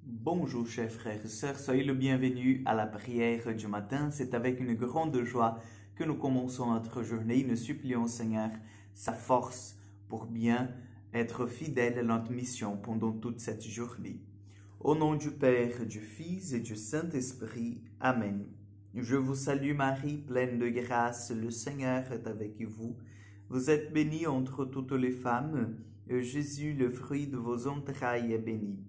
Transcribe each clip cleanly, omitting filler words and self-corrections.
Bonjour chers frères et sœurs, soyez le bienvenu à la prière du matin. C'est avec une grande joie que nous commençons notre journée. Nous supplions au Seigneur sa force pour bien être fidèles à notre mission pendant toute cette journée. Au nom du Père, du Fils et du Saint-Esprit. Amen. Je vous salue Marie, pleine de grâce, le Seigneur est avec vous. Vous êtes bénie entre toutes les femmes, et Jésus, le fruit de vos entrailles, est béni.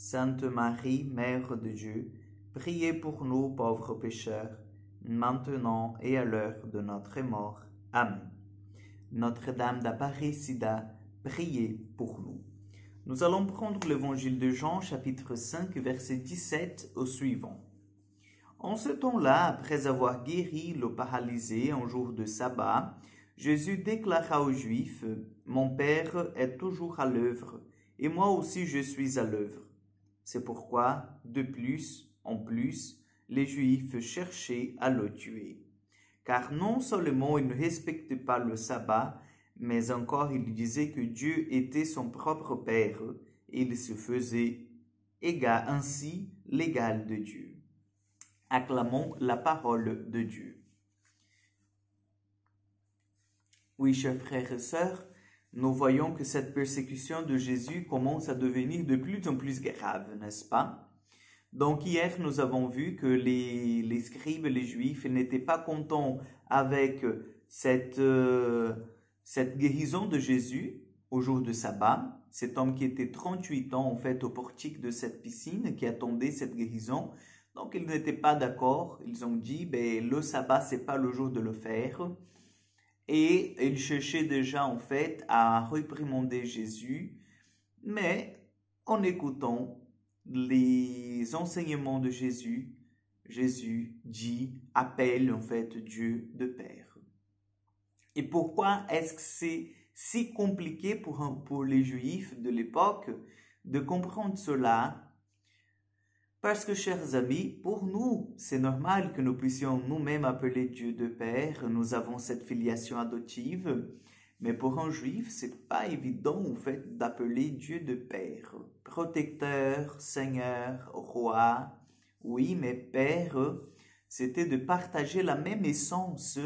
Sainte Marie, Mère de Dieu, priez pour nous pauvres pécheurs, maintenant et à l'heure de notre mort. Amen. Notre-Dame d'Appariçida, priez pour nous. Nous allons prendre l'évangile de Jean, chapitre 5, verset 17 au suivant. En ce temps-là, après avoir guéri le paralysé un jour de sabbat, Jésus déclara aux Juifs, « Mon Père est toujours à l'œuvre, et moi aussi je suis à l'œuvre. » C'est pourquoi, de plus en plus, les Juifs cherchaient à le tuer. Car non seulement il ne respectait pas le sabbat, mais encore il disait que Dieu était son propre Père et il se faisait ainsi l'égal de Dieu. Acclamons la parole de Dieu. Oui, chers frères et sœurs, nous voyons que cette persécution de Jésus commence à devenir de plus en plus grave, n'est-ce pas? Donc hier, nous avons vu que les scribes, les juifs, n'étaient pas contents avec cette guérison de Jésus au jour de sabbat. Cet homme qui était 38 ans en fait au portique de cette piscine, qui attendait cette guérison. Donc ils n'étaient pas d'accord, ils ont dit, le sabbat, c'est pas le jour de le faire. Et ils cherchaient déjà en fait à réprimander Jésus, mais en écoutant les enseignements de Jésus, Jésus appelle en fait Dieu de Père. Et pourquoi est-ce que c'est si compliqué pour les Juifs de l'époque de comprendre cela? Parce que, chers amis, pour nous, c'est normal que nous puissions nous-mêmes appeler Dieu de Père. Nous avons cette filiation adoptive. Mais pour un Juif, c'est pas évident, en fait, d'appeler Dieu de Père. Protecteur, Seigneur, Roi. Oui, mais Père, c'était de partager la même essence.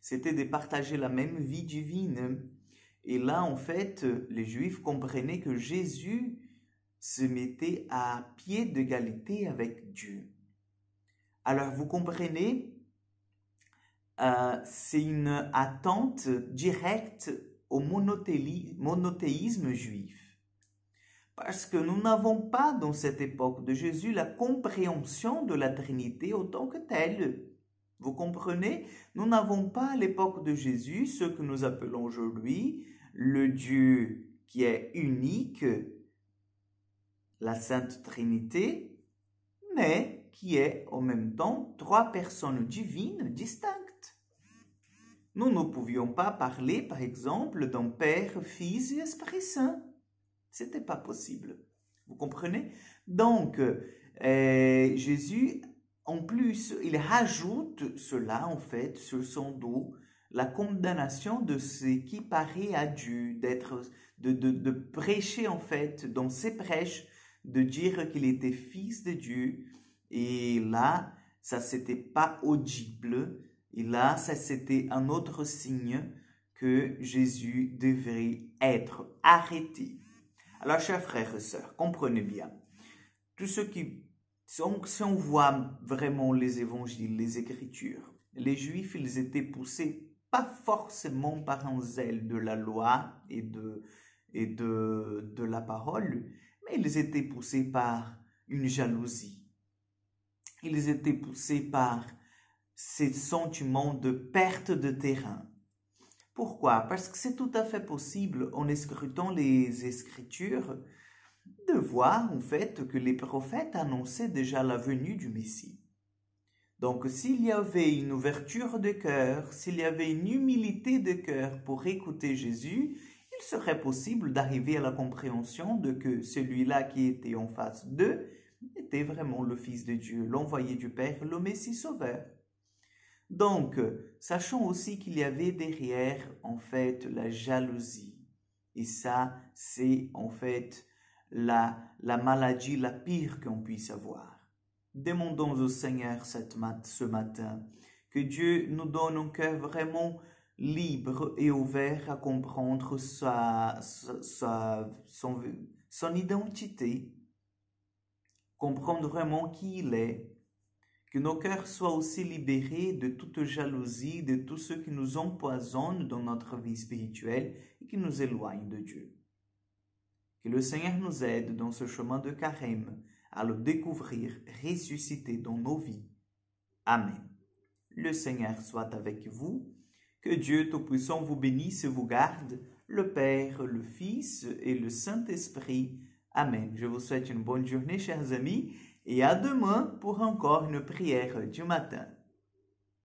C'était de partager la même vie divine. Et là, en fait, les Juifs comprenaient que Jésus se mettait à pied d'égalité avec Dieu. Alors, vous comprenez, c'est une attente directe au monothéisme juif. Parce que nous n'avons pas, dans cette époque de Jésus, la compréhension de la Trinité autant que telle. Vous comprenez? Nous n'avons pas à l'époque de Jésus ce que nous appelons aujourd'hui le Dieu qui est unique, la Sainte Trinité, mais qui est en même temps trois personnes divines distinctes. Nous ne pouvions pas parler, par exemple, d'un Père, Fils et Esprit Saint. C'était pas possible. Vous comprenez? Donc, Jésus, en plus, il rajoute cela, en fait, sur son dos, la condamnation de ce qui paraît à Dieu, de prêcher, en fait, dans ses prêches, de dire qu'il était fils de Dieu. Et là, ça c'était pas audible. Et là, ça c'était un autre signe que Jésus devrait être arrêté. Alors, chers frères et sœurs, comprenez bien. Tous ceux qui, si on voit vraiment les évangiles, les écritures, les Juifs, ils étaient poussés pas forcément par un zèle de la loi et de la parole, mais ils étaient poussés par une jalousie. Ils étaient poussés par ces sentiments de perte de terrain. Pourquoi? Parce que c'est tout à fait possible, en scrutant les Écritures, de voir en fait que les prophètes annonçaient déjà la venue du Messie. Donc, s'il y avait une ouverture de cœur, s'il y avait une humilité de cœur pour écouter Jésus, il serait possible d'arriver à la compréhension de que celui-là qui était en face d'eux était vraiment le Fils de Dieu, l'envoyé du Père, le Messie sauveur. Donc, sachons aussi qu'il y avait derrière, en fait, la jalousie. Et ça, c'est en fait la maladie la pire qu'on puisse avoir. Demandons au Seigneur ce matin que Dieu nous donne un cœur vraiment libre et ouvert à comprendre son identité, comprendre vraiment qui il est, que nos cœurs soient aussi libérés de toute jalousie, de tout ce qui nous empoisonne dans notre vie spirituelle et qui nous éloigne de Dieu. Que le Seigneur nous aide dans ce chemin de carême à le découvrir ressuscité dans nos vies. Amen. Le Seigneur soit avec vous. Que Dieu Tout-Puissant vous bénisse et vous garde, le Père, le Fils et le Saint-Esprit. Amen. Je vous souhaite une bonne journée, chers amis, et à demain pour encore une prière du matin.